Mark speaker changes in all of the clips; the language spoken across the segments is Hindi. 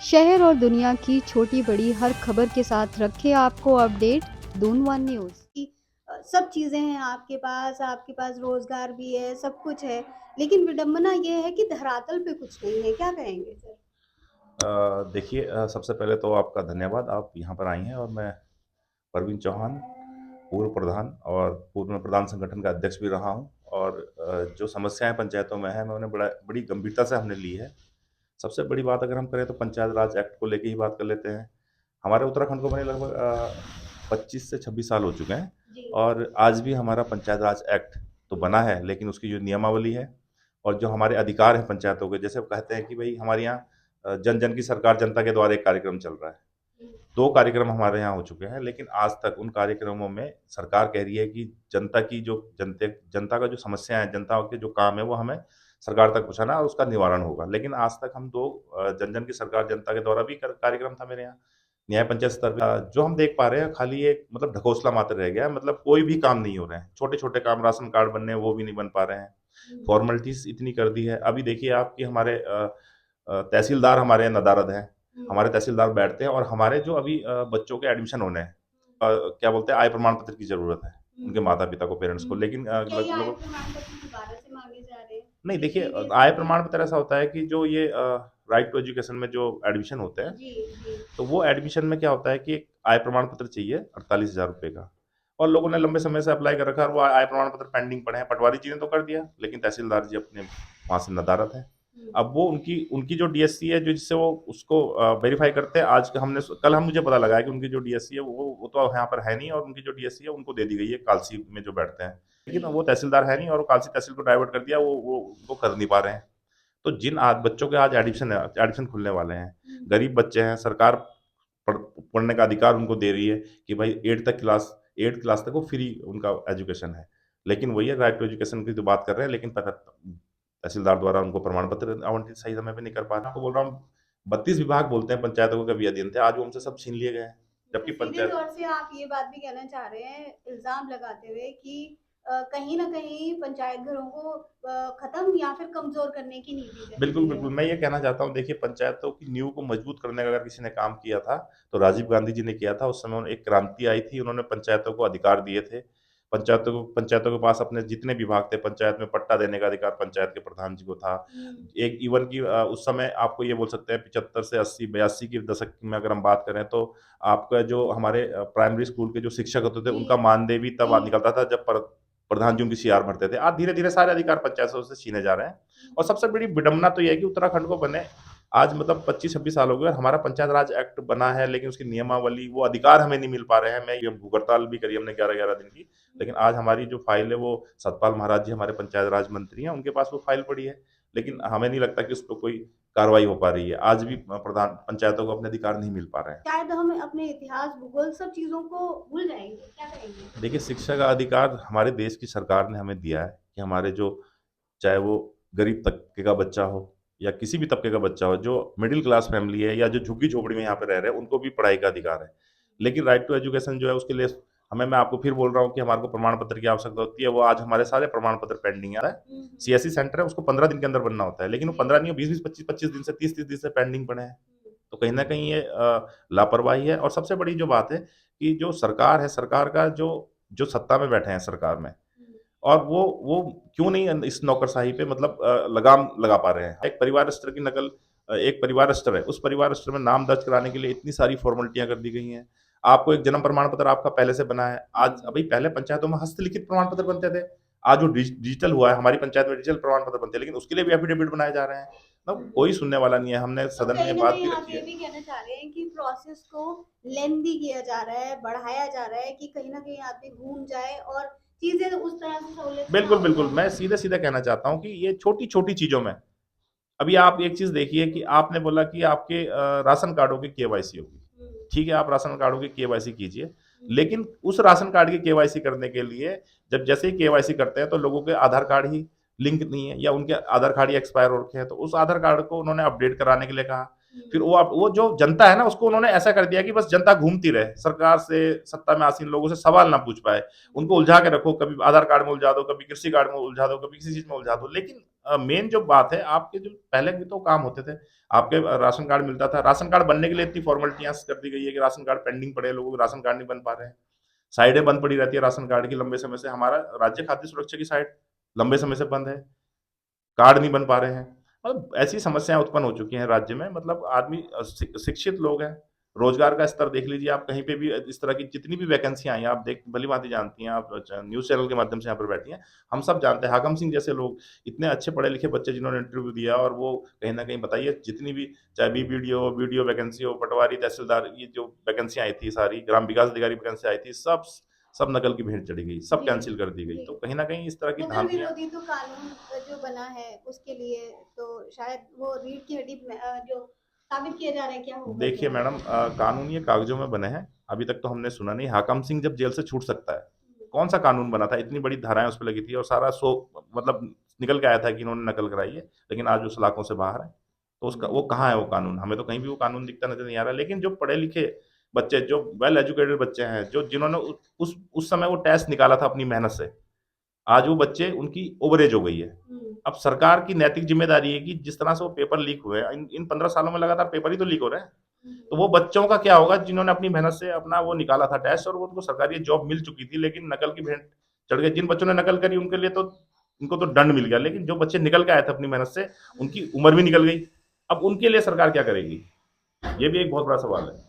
Speaker 1: शहर और दुनिया की छोटी-बड़ी हर खबर के साथ रखे आपको अपडेट दून वन न्यूज़।
Speaker 2: कि सब चीज़ें हैं आपके पास रोज़गार भी है, सब कुछ है, लेकिन विडंबना ये है कि धरातल पे कुछ नहीं है, क्या कहेंगे सर?
Speaker 3: देखिए, सबसे पहले तो आपका धन्यवाद, आप यहाँ पर आई हैं और मैं परवीन चौहान, पूर्व प्रधान और पूर्व में प्रधान संगठन का अध्यक्ष भी रहा हूँ और जो समस्याएँ पंचायतों में हैं, मैं उन्हें बड़ी गंभीरता से हमने ली है। सबसे बड़ी बात अगर हम करें तो पंचायत राज एक्ट को लेके ही बात कर लेते हैं। हमारे उत्तराखंड को बने लगभग 25 से 26 साल हो चुके हैं
Speaker 2: जी।
Speaker 3: और आज भी हमारा पंचायत राज एक्ट तो बना है, लेकिन उसकी जो नियमावली है और जो हमारे अधिकार हैं पंचायतों के, जैसे वो कहते हैं कि भई हमारे यहाँ जन-जन की सरकार जनता के द्वारा एक कार्यक्रम चल रहा है। 2 कार्यक्रम हमारे यहाँ हो चुके हैं, लेकिन आज तक उन कार्यक्रमों में सरकार कह रही है कि जनता का जो समस्या है, जनता के जो काम है, वो हमें सरकार तक पहुँचाना है और उसका निवारण होगा। लेकिन आज तक हम 2 जन-जन की सरकार जनता के द्वारा भी कर कार्यक्रम था मेरे यहाँ, न्याय पंचायत स्तर पे जो हम देख पा रहे हैं खाली एक मतलब ढकोसला मात्र रह गया है, मतलब कोई भी काम नहीं हो रहे हैं। छोटे-छोटे काम राशन कार्ड बनने हैं, वो भी नहीं बन पा रहे हैं।
Speaker 2: हुँ,
Speaker 3: फॉर्मेलिटीज़ इतनी कर दी है। अभी देखिए आप कि हमारे तहसीलदार हमारे यहाँ नदारद हैं।
Speaker 2: हुँ,
Speaker 3: हमारे तहसीलदार बैठते हैं और हमारे जो अभी बच्चों के एडमिशन होने हैं, क्या बोलते हैं, आय प्रमाण पत्र की ज़रूरत है,
Speaker 2: हुँ,
Speaker 3: उनके माता-पिता को, पेरेंट्स को।
Speaker 2: हुँ।
Speaker 3: लेकिन
Speaker 2: क्या ये आय
Speaker 3: लोग
Speaker 2: प्रमाण पत्र दोबारा से माँगे जा रहे हैं?
Speaker 3: नहीं, देखिए,
Speaker 2: पिछली ये
Speaker 3: आय
Speaker 2: स्थिति
Speaker 3: प्रमाण पत्र ऐसा होता है कि जो ये राइट टू एजुकेशन में जो एडमिशन होते हैं,
Speaker 2: जी, जी।
Speaker 3: तो वो एडमिशन में क्या होता है कि एक आय प्रमाण पत्र चाहिए 48,000 रुपए का और लोगों ने लंबे समय से अप्लाई कर रखा है और वो आय प्रमाण पत्र पेंडिंग पड़े हैं। पटवारी जी ने तो कर दिया, लेकिन तहसीलदार जी अपने वहाँ से नदारद हैं।
Speaker 2: हुँ,
Speaker 3: अब वो उनकी उनकी जो डीएससी है, जो जिससे वो उसको वेरीफ़ाई करते हैं, आज कल हम मुझे पता लगा है कि उनकी जो डीएससी है, वो तो यहाँ पर है नहीं और उनकी जो डीएससी है, उनको दे दी गई है कालसी में जो बैठते हैं। लेकिन
Speaker 2: जी।
Speaker 3: वो तहसीलदार है नहीं और वो कालसी तहसील को डाइवर्ट कर दिया, वो उनको कर नहीं पा रहे हैं। तो जिन आज बच्चों के आज एडमिशन खुलने वाले हैं,
Speaker 2: हुँ,
Speaker 3: गरीब बच्चे हैं, सरकार पढ़ने का अधिकार उनको दे रही है कि भाई 8th क्लास तक वो फ्री उनका एजुकेशन है। लेकिन वही है, राइट टू एजुकेशन की जो बात कर रहे हैं, लेकिन तहसीलदार द्वारा उनको प्रमाण पत्र आवंटित सही समय पे नहीं कर पा रहे। आपको बोल रहा हूँ, 32 विभाग बोलते हैं पंचायतों के कभी अधीन थे, आज वो हमसे सब छीन लिए गए हैं।
Speaker 2: तो
Speaker 3: जबकि
Speaker 2: सीधे
Speaker 3: पंचायत
Speaker 2: तौर से आप ये बात भी कहना चाह रहे हैं, इल्ज़ाम लगाते हुए कि कहीं न कहीं पंचायत घरों को ख़त्म या फिर कमज़ोर करने की नीति चल
Speaker 3: बिल्कुल,
Speaker 2: रही है।
Speaker 3: बिल्कुल, मैं ये कहना चाहता हूँ, देखिए पंचायतों की नींव को मजबूत करने का अगर किसी ने काम किया था, तो राजीव गांधी जी ने किया था। उस समय एक क्रांति आई थी, उन्होंने पंचायतों को अधिकार दिए थे। पंचायतों के पास अपने जितने विभाग थे, पंचायत में पट्टा देने का अधिकार पंचायत के प्रधान जी को था।
Speaker 2: हुँ,
Speaker 3: एक इवन की उस समय आपको ये बोल सकते हैं 75 से 80, 82 के दशक में अगर हम बात करें, तो आपका जो हमारे प्राइमरी स्कूल के जो शिक्षक होते थे,
Speaker 2: जी,
Speaker 3: उनका मानदेय भी तब
Speaker 2: जी।
Speaker 3: निकलता था जब प्रधान जी उनकी सीआर भरते थे। आज धीरे-धीरे सारे अधिकार पंचायतों से छीने जा रहे हैं।
Speaker 2: हुँ,
Speaker 3: और सबसे बड़ी विडंबना तो ये है कि उत्तराखंड को बने आज मतलब 25-26 साल हो गए और हमारा पंचायत राज एक्ट बना है, लेकिन उसकी नियमावली, वो अधिकार हमें नहीं मिल पा रहे हैं। मैं ये भूख हड़ताल भी करी हमने 11-11 दिन की,
Speaker 2: हुँ।
Speaker 3: लेकिन आज हमारी जो फाइल है, वो सतपाल महाराज जी हमारे पंचायत राज मंत्री हैं, उनके पास वो फाइल पड़ी है। लेकिन हमें नहीं लगता कि उस पे कोई कार्रवाई हो पा रही है। आज भी प्रधान पंचायतों को अपने अधिकार नहीं मिल पा रहे हैं।
Speaker 2: शायद हम अपने इतिहास, भूगोल सब चीज़ों को भूल जाएँगे, क्या कहेंगे?
Speaker 3: देखिए, शिक्षा का अधिकार हमारे देश की सरकार ने हमें दिया है कि हमारे जो, चाहे वो गरीब तबके का बच्चा हो या किसी भी तबके का बच्चा हो, जो मिडिल क्लास फैमिली है या जो झुग्गी-झोपड़ी में यहाँ पे रह रहे हैं, उनको भी पढ़ाई का अधिकार है। लेकिन राइट टू एजुकेशन जो है, उसके लिए मैं आपको फिर बोल रहा हूँ कि हमारे को प्रमाण पत्र की आवश्यकता होती है। वो आज हमारे सारे प्रमाण पत्र पेंडिंग है।
Speaker 2: हुँ, हुँ।
Speaker 3: सीएससी सेंटर है, उसको 15 दिन के अंदर बनना होता है, लेकिन वो
Speaker 2: जी।
Speaker 3: 15 नहीं, 20-20, 25-25 दिन से 30-30 दिन से पेंडिंग पड़े हैं।
Speaker 2: हुँ,
Speaker 3: तो कहीं न कहीं ये लापरवाही है और सबसे बड़ी जो बात है कि जो सरकार है, सरकार का जो जो सत्ता में बैठे हैं सरकार में,
Speaker 2: हुँ।
Speaker 3: और वो क्यों नहीं इस नौकरशाही पे मतलब लगाम लगा पा रहे हैं। एक परिवार रजिस्टर की नकल, एक परिवार रजिस्टर है, उस परिवार रजिस्टर में नाम दर्ज कराने के लिए इतनी सारी फ़ॉर्मेलिटियाँ कर दी गई हैं। आपको एक जन्म प्रमाण पत्र आपका पहले से बना है। आज
Speaker 2: हुँ।
Speaker 3: अभी पहले पंचायतों में हस्तलिखित प्रमाण पत्र बनते थे। आज वो डिजिटल हुआ है, हमारी पंचायत में डिजिटल प्रमाण पत्र बनते हैं, लेकिन उसके लिए भी एफ़िडेविट बनाए जा रहे हैं।
Speaker 2: हुँ,
Speaker 3: मतलब
Speaker 2: हुँ।
Speaker 3: कोई सुनने वाला नहीं है। हमने
Speaker 2: तो
Speaker 3: सदन में ये
Speaker 2: कहीं न
Speaker 3: बात
Speaker 2: कहीं
Speaker 3: भी
Speaker 2: आप
Speaker 3: रखी
Speaker 2: ये
Speaker 3: है।
Speaker 2: भी कहना चाह रहे हैं कि प्रोसेस को लेंदी किया जा रहा है, बढ़ाया जा रहा है कि कहीं न कहीं आदमी घूम जाए और चीज़ें उस तरह से सहूलियत से ना
Speaker 3: बिल्कुल,
Speaker 2: हो
Speaker 3: बिल्कुल।
Speaker 2: पाएँ।
Speaker 3: मैं सीधे-सीधे कहना चाहता हूँ कि ये छोटी-छोटी चीज़ों में, अभी आप एक चीज़ देखिए कि आपने बोला कि आपके राशन कार्डों की केवाईसी होगी।
Speaker 2: हुँ,
Speaker 3: ठीक है, आप राशन कार्डों की केवाईसी कीजिए,
Speaker 2: हुँ,
Speaker 3: लेकिन उस राशन कार्ड की केवाईसी करने के लिए जब जैसे ही केवाईसी करते हैं, तो लोगों के आधार कार्ड ही लिंक नहीं है या उनके आधार कार्ड ही एक्सपायर हो रखे हैं, तो उस आधार कार्ड को उन्होंने अपडेट कराने के लिए कहा। फिर
Speaker 2: हुँ।
Speaker 3: वो जो जनता है ना, उसको उन्होंने ऐसा कर दिया कि बस जनता घूमती रहे, सरकार से, सत्ता में आसीन लोगों से सवाल ना पूछ पाए।
Speaker 2: हुँ,
Speaker 3: उनको उलझा के रखो, कभी आधार कार्ड में उलझा दो, कभी कृषि कार्ड में उलझा दो, कभी किसी चीज़ में उलझा दो। लेकिन मेन जो बात है, आपके जो पहले भी तो काम होते थे, आपके राशन कार्ड मिलता था, राशन कार्ड बनने के लिए इतनी फॉर्मेलिटियाँ कर दी गई है कि राशन कार्ड पेंडिंग पड़े हैं, लोगों के राशन कार्ड नहीं बन पा रहे हैं। साइटें बंद पड़ी रहती है राशन कार्ड की लंबे समय से, हमारा राज्य खाद्य सुरक्षा की साइट लंबे समय से बंद है, कार्ड नहीं बन पा रहे हैं। मतलब ऐसी समस्याएँ उत्पन्न हो चुकी हैं राज्य में, मतलब आदमी शिक्षित लोग हैं, रोज़गार का स्तर देख लीजिए आप, कहीं पे भी इस तरह की जितनी भी वैकेंसियाँ आई हैं, आप देख भली-भाँति जानती हैं, आप न्यूज़ चैनल के माध्यम से यहाँ पर बैठी हैं। हम सब जानते हैं, हाकम सिंह जैसे लोग, इतने अच्छे पढ़े-लिखे बच्चे जिन्होंने इंटरव्यू दिया, और वो कहीं न कहीं बताइए जितनी भी, चाहे बीडीओ वैकेंसी हो, पटवारी, तहसीलदार, ये जो वैकेंसियाँ आई थी सारी, ग्राम विकास अधिकारी वैकेंसी आई थी, सब नकल की भेंट चढ़ी गई, सब
Speaker 2: जी,
Speaker 3: कैंसल कर दी गई।
Speaker 2: जी।
Speaker 3: तो कहीं न कहीं इस तरह की
Speaker 2: नकल
Speaker 3: धांधलियाँ।
Speaker 2: विरोधी तो कानून जो बना है उसके लिए तो शायद वो रीढ़ की हड्डी जो साबित किया जा रहा है क्या होगा
Speaker 3: देखिए
Speaker 2: क्या?
Speaker 3: मैडम, कानून ये कागजों में बने हैं, अभी तक तो हमने सुना नहीं। हाकम सिंह जब जेल से छूट सकता है, कौन सा कानून बना था, इतनी बड़ी धाराएं उस पर लगी थी, और सारा सो मतलब निकल के आया था कि इन्होंने नकल कराई है, लेकिन आज उस सलाखों से बाहर है। तो उसका वो कहाँ है वो कानून, हमें तो कहीं भी वो कानून दिखता नजर नहीं आ रहा। लेकिन जो पढ़े लिखे बच्चे, जो वेल एजुकेटेड बच्चे हैं, जो जिन्होंने उस समय वो टेस्ट निकाला था अपनी मेहनत से, आज वो बच्चे, उनकी ओवरेज हो गई है। अब सरकार की नैतिक जिम्मेदारी है कि जिस तरह से वो पेपर लीक हुए हैं, इन 15 सालों में लगातार पेपर ही तो लीक हो रहे हैं। तो वो बच्चों का क्या होगा जिन्होंने अपनी मेहनत से अपना वो निकाला था टेस्ट, और वो उनको सरकारी जॉब मिल चुकी थी, लेकिन नकल की भेंट चढ़ गए। जिन बच्चों ने नकल करी उनके लिए तो, उनको तो दंड मिल गया, लेकिन जो बच्चे निकल के आए थे अपनी मेहनत से, उनकी उम्र भी निकल गई। अब उनके लिए सरकार क्या करेगी, ये भी एक बहुत बड़ा सवाल है।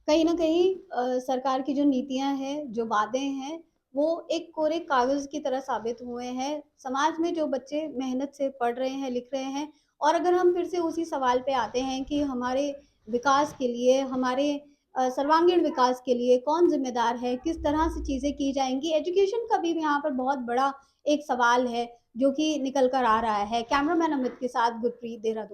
Speaker 2: कहीं न कहीं सरकार की जो नीतियाँ हैं, जो वादे हैं, वो एक कोरे कागज़ की तरह साबित हुए हैं। समाज में जो बच्चे मेहनत से पढ़ रहे हैं, लिख रहे हैं, और अगर हम फिर से उसी सवाल पे आते हैं कि हमारे विकास के लिए, हमारे सर्वांगीण विकास के लिए कौन ज़िम्मेदार है? किस तरह से चीज़ें की जाएँगी? एजुकेशन का भी यहाँ पर बहुत बड़ा एक सवाल है, जो कि निकल कर आ रहा है। कैमरामैन अमित के साथ गुरप्रीत, देहरादून।